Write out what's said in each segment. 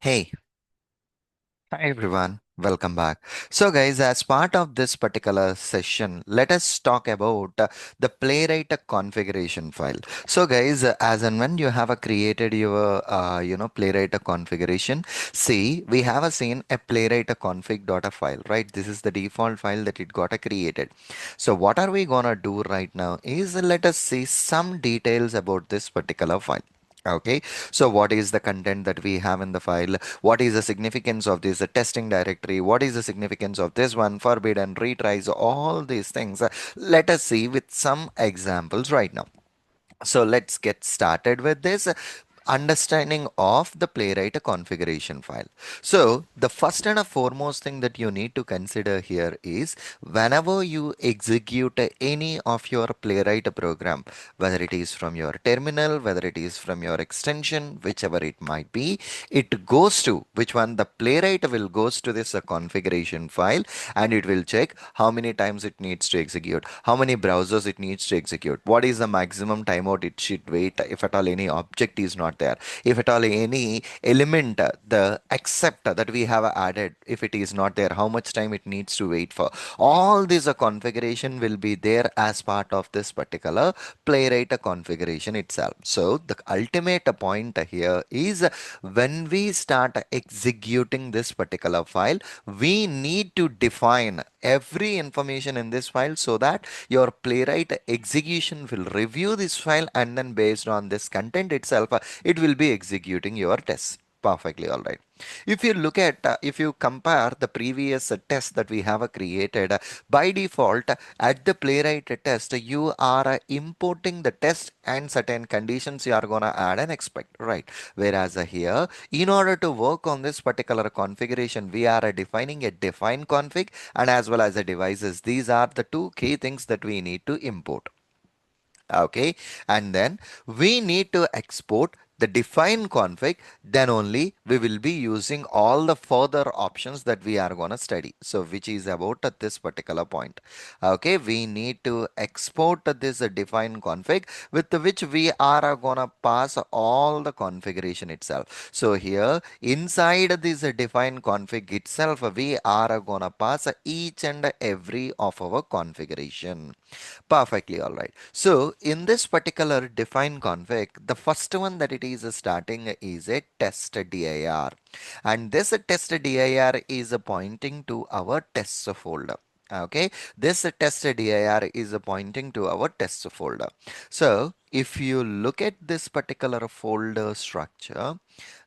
Hey, hi everyone, welcome back. So, guys, as part of this particular session, let us talk about the playwright configuration file. So, guys, as and when you have created your playwright configuration, see, we have seen a playwright config.a file, right? This is the default file that it got created. So, what are we gonna do right now is let us see some details about this particular file. Okay, so what is the content that we have in the file? What is the significance of this testing directory? What is the significance of this one, forbidden retries, all these things? Let us see with some examples right now. So let's get started with this understanding of the playwright configuration file. So the first and a foremost thing that you need to consider here is whenever you execute any of your playwright program, whether it is from your terminal, whether it is from your extension, whichever it might be, it goes to which one the playwright will goes to this configuration file, and it will check how many times it needs to execute, how many browsers it needs to execute, what is the maximum timeout it should wait if at all any object is not there, if at all any element the accept that we have added, if it is not there, how much time it needs to wait for. All this configuration will be there as part of this particular playwright configuration itself. So the ultimate point here is when we start executing this particular file, we need to define every information in this file so that your playwright execution will review this file, and then based on this content itself, it will be executing your tests perfectly. All right, if you look at if you compare the previous test that we have created, by default at the playwright test you are importing the test and certain conditions you are gonna add and expect, right? Whereas here, in order to work on this particular configuration, we are defining a define config and as well as the devices. These are the two key things that we need to import. Okay, and then we need to export the define config, then only we will be using all the further options that we are going to study, so which is about at this particular point. Okay, we need to export this define config with which we are going to pass all the configuration itself. So here inside this define config itself, we are going to pass each and every of our configuration. Perfectly all right. So in this particular define config, the first one that it is starting is a test dir, and this test dir is pointing to our tests folder. Okay, this test dir is pointing to our tests folder. So if you look at this particular folder structure,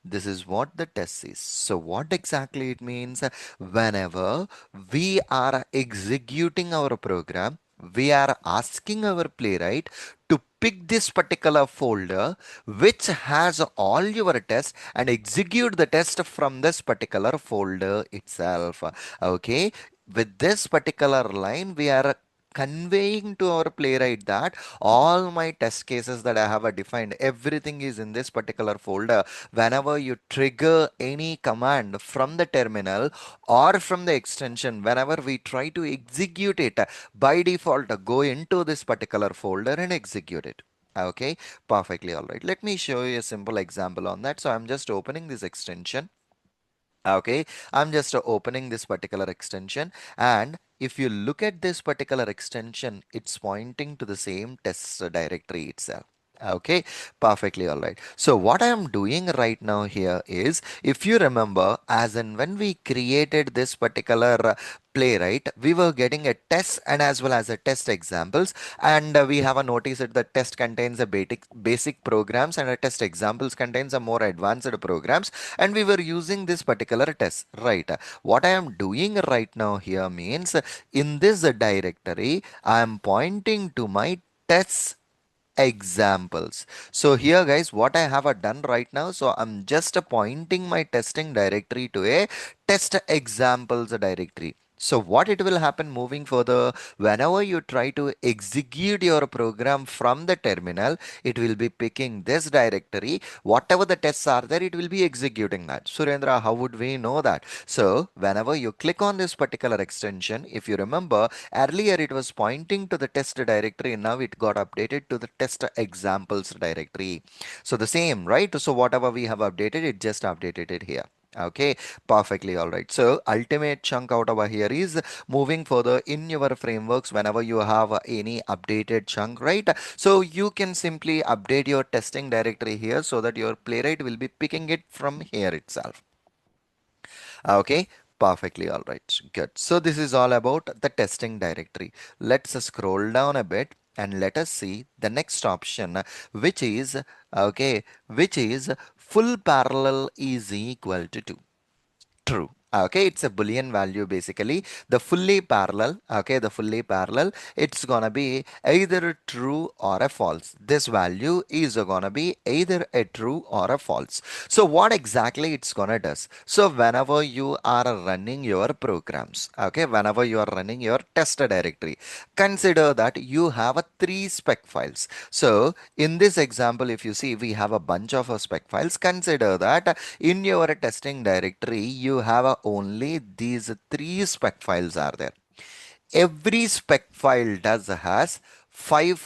this is what the test is. So what exactly it means? Whenever we are executing our program, we are asking our playwright to pick this particular folder which has all your tests and execute the test from this particular folder itself. Okay, with this particular line we are conveying to our playwright that all my test cases that I have defined, everything is in this particular folder. Whenever you trigger any command from the terminal or from the extension, whenever we try to execute it, by default go into this particular folder and execute it. Okay, perfectly all right. Let me show you a simple example on that. So I'm just opening this extension. Okay, I'm just opening this particular extension, and if you look at this particular extension, it's pointing to the same test directory itself. Okay, perfectly all right. So what I am doing right now here is, if you remember, as in when we created this particular playwright, we were getting a test and as well as a test examples, and we have a notice that the test contains a basic programs and a test examples contains a more advanced programs, and we were using this particular test, right? What I am doing right now here means, in this directory I am pointing to my tests examples. So here guys, what I have done right now, so I'm just pointing my testing directory to a test examples directory. So what it will happen moving further, whenever you try to execute your program from the terminal, it will be picking this directory. Whatever the tests are there, it will be executing that. Surendra, how would we know that? So whenever you click on this particular extension, if you remember, earlier it was pointing to the test directory, now it got updated to the test examples directory. So the same, right? So whatever we have updated, it just updated it here. Okay, perfectly all right. So ultimate chunk out over here is moving further in your frameworks whenever you have any updated chunk, right? So you can simply update your testing directory here so that your playwright will be picking it from here itself. Okay, perfectly all right. Good. So this is all about the testing directory. Let's scroll down a bit and let us see the next option, which is okay, which is full parallel is equal to 2. True. Okay, it's a Boolean value basically. The fully parallel, okay, the fully parallel, it's gonna be either true or a false. This value is gonna be either a true or a false. So what exactly it's gonna does? So whenever you are running your programs, okay, whenever you are running your test directory, consider that you have a three spec files. So in this example, if you see, we have a bunch of spec files. Consider that in your testing directory, you have only these three spec files are there. Every spec file does has five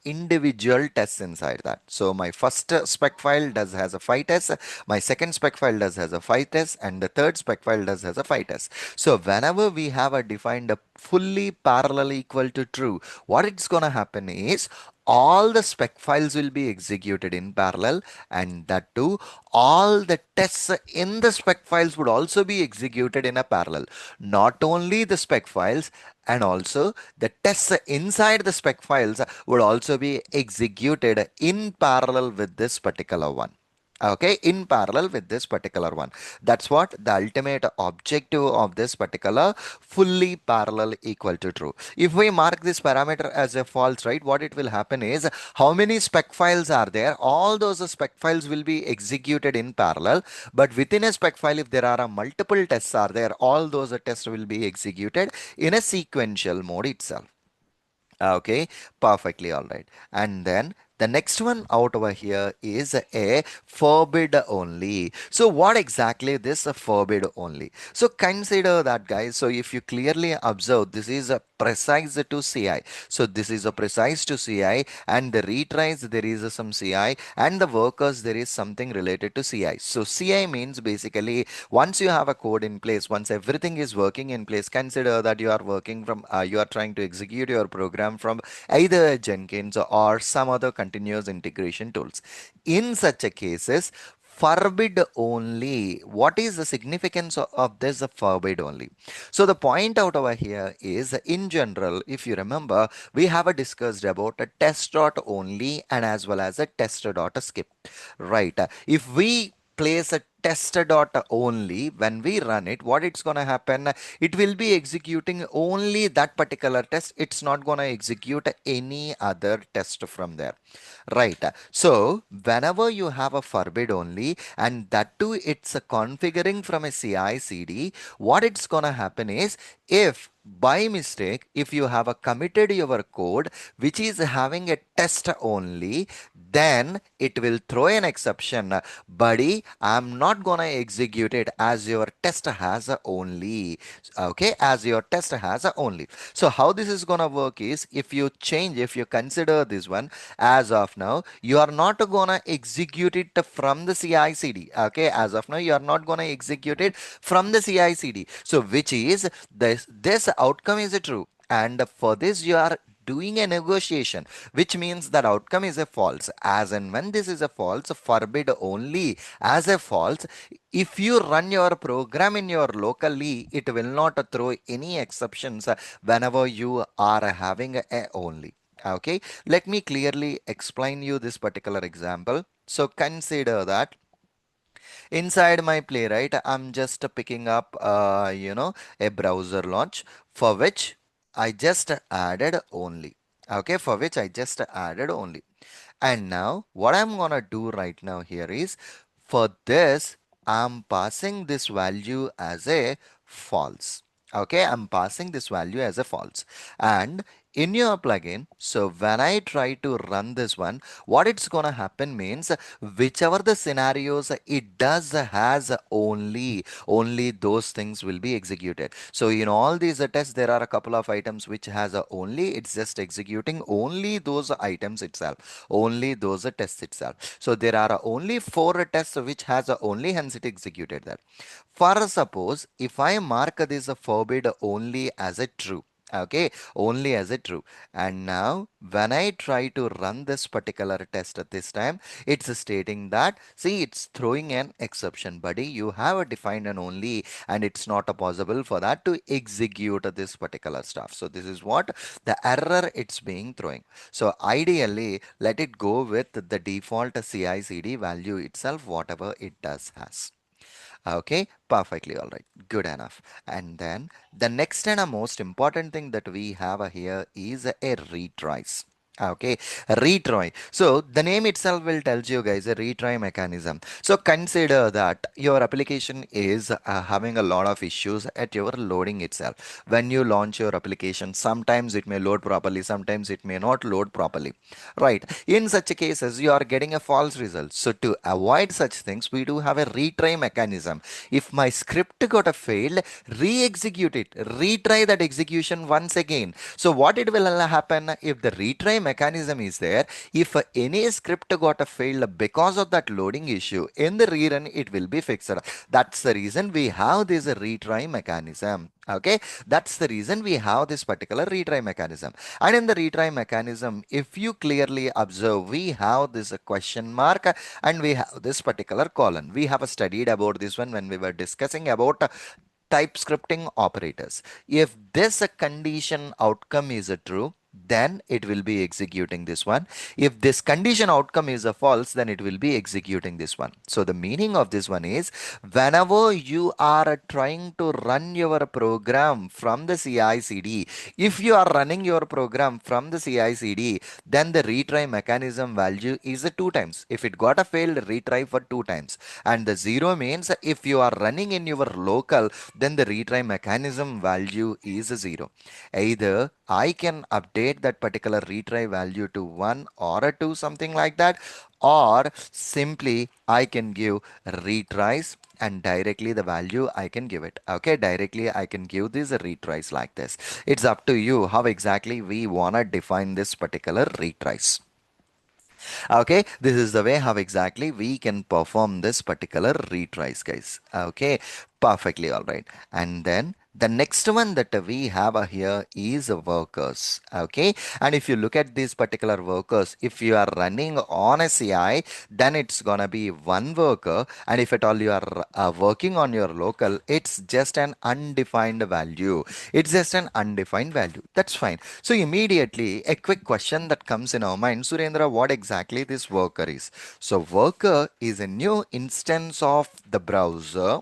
individual tests inside that. So my first spec file does has a 5 tests, my second spec file does has a 5 tests, and the third spec file does has a 5 tests. So whenever we have a defined a fully parallel equal to true, what it's gonna happen is all the spec files will be executed in parallel, and that too all the tests in the spec files would also be executed in a parallel. Not only the spec files, and also the tests inside the spec files would also be executed in parallel with this particular one. Okay, in parallel with this particular one. That's what the ultimate objective of this particular fully parallel equal to true. If we mark this parameter as a false, right, what it will happen is how many spec files are there? All those spec files will be executed in parallel, but within a spec file, if there are a multiple tests are there, all those tests will be executed in a sequential mode itself. Okay, perfectly all right. And then the next one out over here is a forbid only. So what exactly this a forbid only? So consider that, guys. So if you clearly observe, this is a precise to CI. So this is a precise to CI, and the retries there is some CI, and the workers there is something related to CI. So CI means basically once you have a code in place, once everything is working in place, consider that you are working from you are trying to execute your program from either Jenkins or some other continuous integration tools. In such a cases, forbid only. What is the significance of this forbid only? So the point out over here is in general, if you remember, we have discussed about a test dot only and as well as a test dot skip, right? If we place a test dot only, when we run it, what it's going to happen, it will be executing only that particular test. It's not going to execute any other test from there, right? So whenever you have a forbid only, and that too it's a configuring from a CI CD, what it's going to happen is, if by mistake, if you have a committed your code which is having a test only, then it will throw an exception. Buddy, I'm not gonna execute it as your test has a only. Okay, as your test has a only. So how this is gonna work is, if you change, if you consider this one, as of now you are not gonna execute it from the CI CD. Okay, as of now you are not gonna execute it from the CI CD. So which is this outcome is true, and for this you are doing a negotiation, which means that outcome is a false. As and when this is a false, forbid only as a false, if you run your program in your locally, it will not throw any exceptions whenever you are having a only. Okay, let me clearly explain you this particular example. So consider that inside my playwright, I'm just picking up, a browser launch for which I just added only. Okay, for which I just added only. And now what I'm gonna do right now here is, for this, I'm passing this value as a false. Okay, I'm passing this value as a false. And in your plugin, so when I try to run this one, what it's gonna happen means whichever the scenarios it does has only those things will be executed. So in all these tests, there are a couple of items which has a only, it's just executing only those items itself, only those tests itself. So there are only four tests which has a only, hence it executed that. For suppose if I mark this forbid only as a true, okay, only as a true, and now when I try to run this particular test at this time, it's stating that, see, it's throwing an exception, buddy. You have a defined an only, and it's not a possible for that to execute this particular stuff. So this is what the error it's being throwing. So ideally, let it go with the default CI/CD value itself, whatever it does has. Okay, perfectly all right. Good enough. And then the next and a most important thing that we have here is a retries. Okay, retry. So the name itself will tell you guys a retry mechanism. So consider that your application is having a lot of issues at your loading itself. When you launch your application, sometimes it may load properly, sometimes it may not load properly. Right. In such cases, you are getting a false result. So to avoid such things, we do have a retry mechanism. If my script got a failed, re-execute it, retry that execution once again. So what it will happen if the retry mechanism is there, if any script got a failed because of that loading issue, in the rerun it will be fixed. That's the reason we have this retry mechanism. Okay, that's the reason we have this particular retry mechanism. And in the retry mechanism, if you clearly observe, we have this question mark and we have this particular colon. We have studied about this one when we were discussing about type scripting operators. If this condition outcome is a true, then it will be executing this one. If this condition outcome is a false, then it will be executing this one. So the meaning of this one is whenever you are trying to run your program from the CI/CD, if you are running your program from the CI/CD, then the retry mechanism value is a two times. If it got a failed, retry for two times. And the zero means if you are running in your local, then the retry mechanism value is a zero. Either I can update that particular retry value to 1 or a 2, something like that, or simply I can give retries and directly the value I can give it. Okay, directly I can give these retries like this. It's up to you how exactly we want to define this particular retries. Okay, this is the way how exactly we can perform this particular retries, guys. Okay, perfectly all right. And then the next one that we have here is workers. Okay, and if you look at these particular workers, if you are running on a CI, then it's gonna be one worker, and if at all you are working on your local, it's just an undefined value. It's just an undefined value. That's fine. So immediately a quick question that comes in our mind, Surendra, what exactly this worker is? So worker is a new instance of the browser,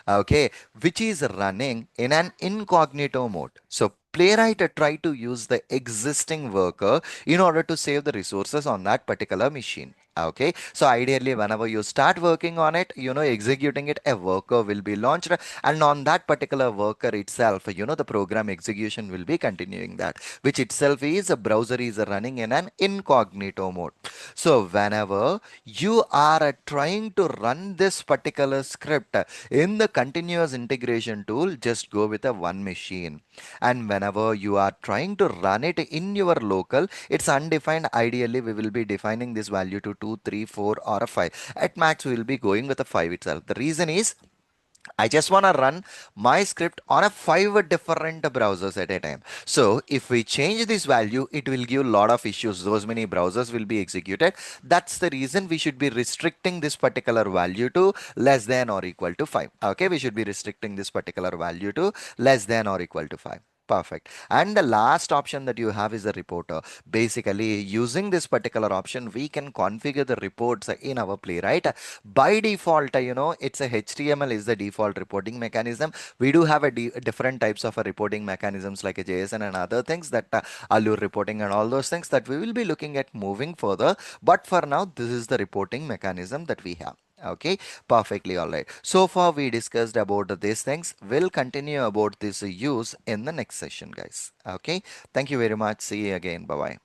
okay, which is running in an incognito mode. So playwright try to use the existing worker in order to save the resources on that particular machine. Okay, so ideally whenever you start working on it, executing it, a worker will be launched, and on that particular worker itself, the program execution will be continuing that, which itself is a browser is running in an incognito mode. So whenever you are trying to run this particular script in the continuous integration tool, just go with a one machine. And whenever you are trying to run it in your local, it's undefined. Ideally, we will be defining this value to 2, 3, 4, or a 5. At max, we will be going with a 5 itself. The reason is I just want to run my script on a 5 different browsers at a time. So if we change this value, it will give a lot of issues. Those many browsers will be executed. That's the reason we should be restricting this particular value to less than or equal to 5. Okay, we should be restricting this particular value to less than or equal to 5. Perfect. And the last option that you have is a reporter. Basically, using this particular option, we can configure the reports in our Playwright. By default, it's a HTML is the default reporting mechanism. We do have a different types of reporting mechanisms like a JSON and other things that allure reporting and all those things that we will be looking at moving further. But for now, this is the reporting mechanism that we have. Okay, perfectly all right. So far we discussed about these things. We'll continue about this use in the next session, guys. Okay, thank you very much. See you again. Bye bye.